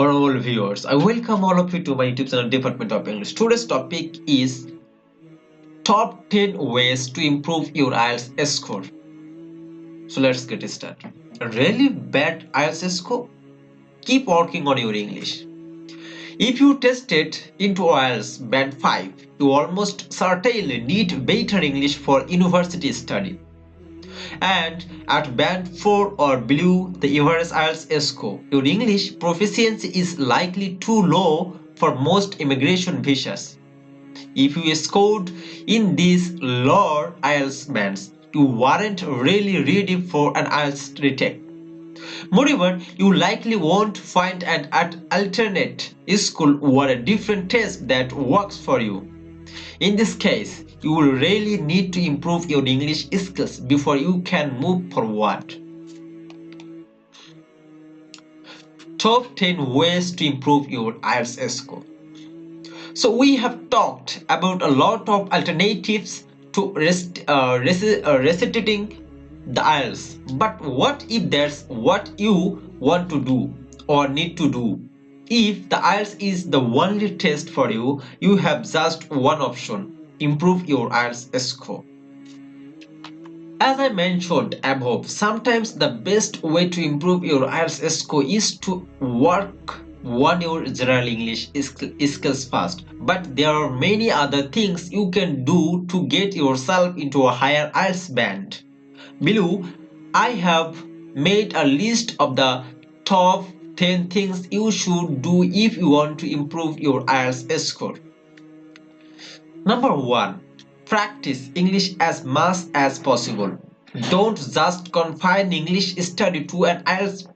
Honorable viewers, I welcome all of you to my YouTube channel Department of English. Today's topic is top 10 ways to improve your IELTS score. So let's get started. A really bad IELTS score? Keep working on your English. If you tested into IELTS band 5, you almost certainly need better English for university study. And at band 4 or below the average IELTS score, your English proficiency is likely too low for most immigration visas. If you scored in these lower IELTS bands, you weren't really ready for an IELTS retake. Moreover, you likely won't find an alternate school or a different test that works for you. In this case, you will really need to improve your English skills before you can move forward. Top 10 ways to improve your IELTS score. So we have talked about a lot of alternatives to recitating the IELTS. But what if that's what you want to do or need to do? If the IELTS is the only test for you, you have just one option: improve your IELTS score. As I mentioned above, sometimes the best way to improve your IELTS score is to work on your general English skills first. But there are many other things you can do to get yourself into a higher IELTS band. Below, I have made a list of the top 10 things you should do if you want to improve your IELTS score. Number 1. Practice English as much as possible. Don't just confine English study to an IELTS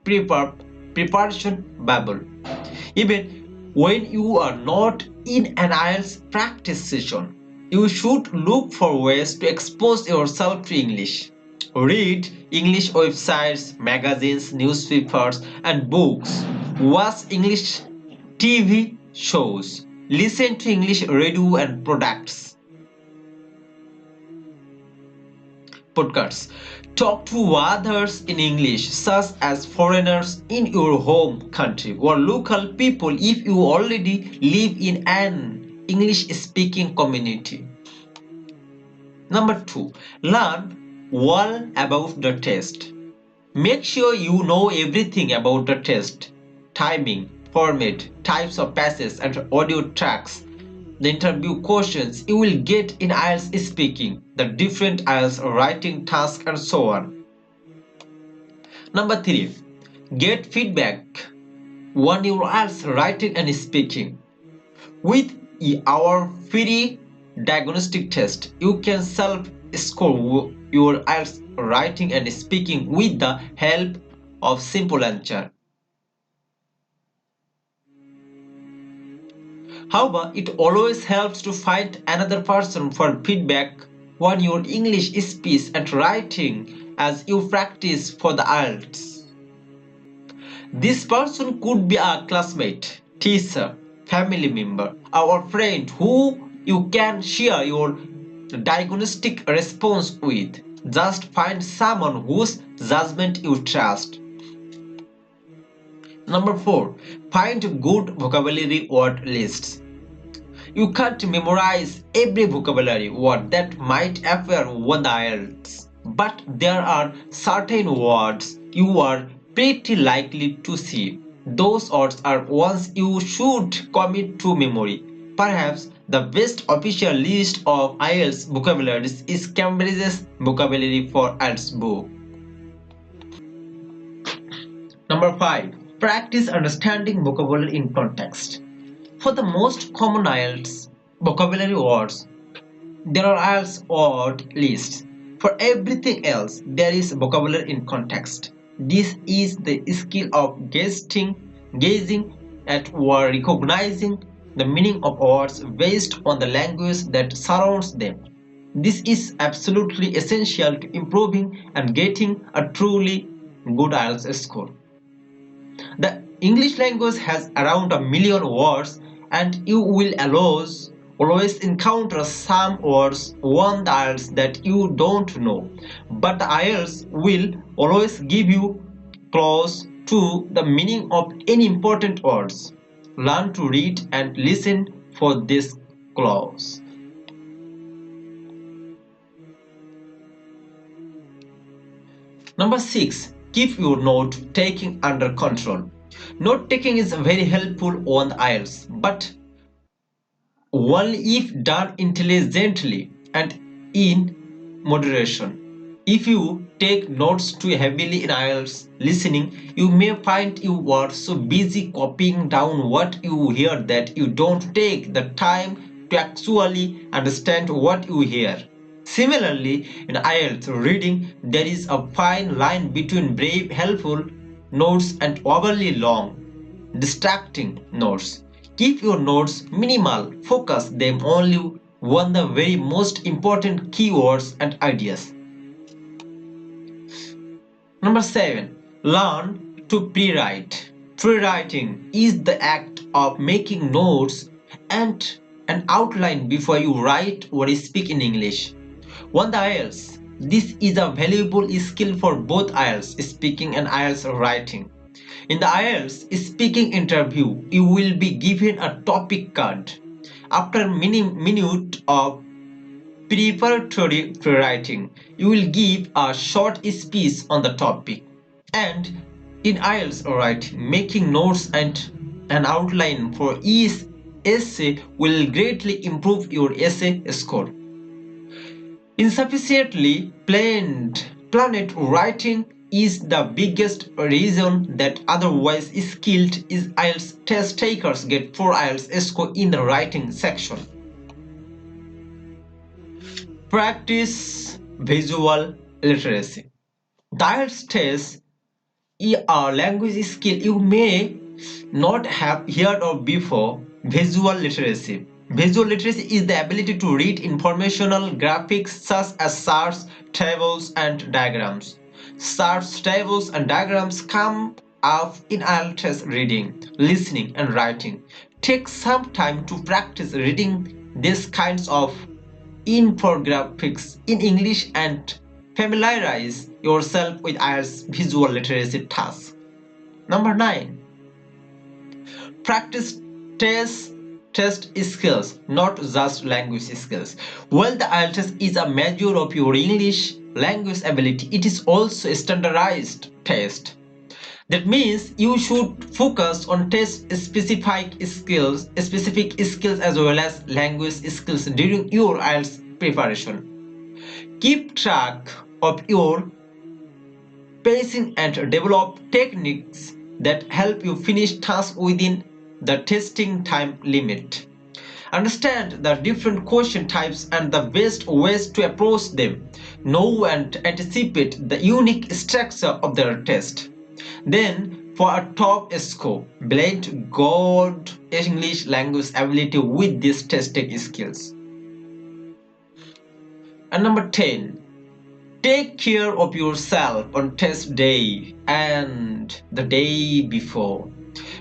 preparation bubble. Even when you are not in an IELTS practice session, you should look for ways to expose yourself to English. Read English websites, magazines, newspapers, and books. Watch English TV shows. Listen to English radio and podcasts. Talk to others in English, such as foreigners in your home country or local people if you already live in an English-speaking community. Number 2. Learn all about the test. Make sure you know everything about the test: timing, format, types of passages and audio tracks, the interview questions you will get in IELTS speaking, the different IELTS writing tasks, and so on. Number 3. Get feedback on your IELTS writing and speaking. With our free diagnostic test, you can self-score your IELTS writing and speaking with the help of simple answer. However, it always helps to find another person for feedback on your English speech and writing as you practice for the IELTS. This person could be a classmate, teacher, family member, or friend who you can share your diagnostic response with. Just find someone whose judgment you trust. Number 4. Find good vocabulary word lists. You can't memorize every vocabulary word that might appear on the IELTS, but there are certain words you are pretty likely to see. Those words are ones you should commit to memory. Perhaps the best official list of IELTS vocabularies is Cambridge's Vocabulary for IELTS book. Number 5. Practice understanding vocabulary in context. For the most common IELTS vocabulary words, there are IELTS word lists. For everything else, there is vocabulary in context. This is the skill of gazing at or recognizing the meaning of words based on the language that surrounds them. This is absolutely essential to improving and getting a truly good IELTS score. The English language has around 1 million words, and you will always encounter some words on the IELTS that you don't know. But the IELTS will always give you clues to the meaning of any important words. Learn to read and listen for this clause. Number 6. Keep your note-taking under control. Note-taking is very helpful on the IELTS, but only if done intelligently and in moderation. If you take notes too heavily in IELTS listening, you may find you are so busy copying down what you hear that you don't take the time to actually understand what you hear. Similarly, in IELTS reading, there is a fine line between brave, helpful notes and overly long, distracting notes. Keep your notes minimal, focus them only on the very most important keywords and ideas. Number 7. Learn to pre-write. Pre-writing is the act of making notes and an outline before you write or speak in English. On the IELTS, this is a valuable skill for both IELTS speaking and IELTS writing. In the IELTS speaking interview, you will be given a topic card. After a minute of preparatory writing, you will give a short speech on the topic. And in IELTS writing, making notes and an outline for each essay will greatly improve your essay score. Insufficiently planned writing is the biggest reason that otherwise skilled IELTS test takers get poor IELTS score in the writing section. Practice visual literacy. The IELTS test is a language skill you may not have heard of before. Visual literacy. Visual literacy is the ability to read informational graphics such as charts, tables, and diagrams. Charts, tables, and diagrams come up in IELTS reading, listening, and writing. Take some time to practice reading these kinds of infographics in English and familiarize yourself with IELTS visual literacy tasks. Number 9. Practice test skills, not just language skills. While the IELTS is a measure of your English language ability, it is also a standardized test. That means you should focus on test specific skills as well as language skills during your IELTS preparation. Keep track of your pacing and develop techniques that help you finish tasks within the testing time limit. Understand the different question types and the best ways to approach them. Know and anticipate the unique structure of their test. Then, for a top score, blend good English language ability with these testing skills. And number 10. Take care of yourself on test day and the day before.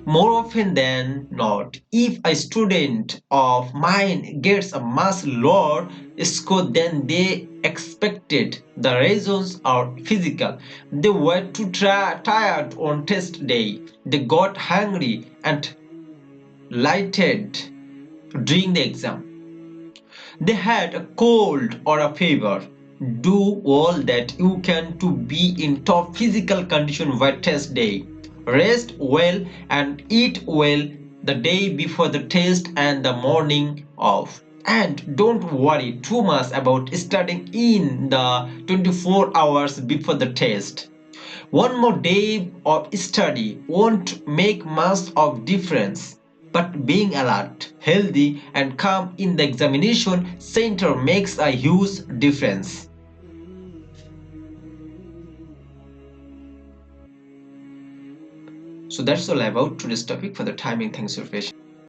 More often than not, if a student of mine gets a much lower score than they expected, the reasons are physical. They were too tired on test day. They got hungry and lighted during the exam. They had a cold or a fever. Do all that you can to be in top physical condition by test day. Rest well and eat well the day before the test and the morning of. And don't worry too much about studying in the 24 hours before the test. One more day of study won't make much of difference. But being alert, healthy, and calm in the examination center makes a huge difference. So that's all about today's topic. For the timing, thanks for your patience.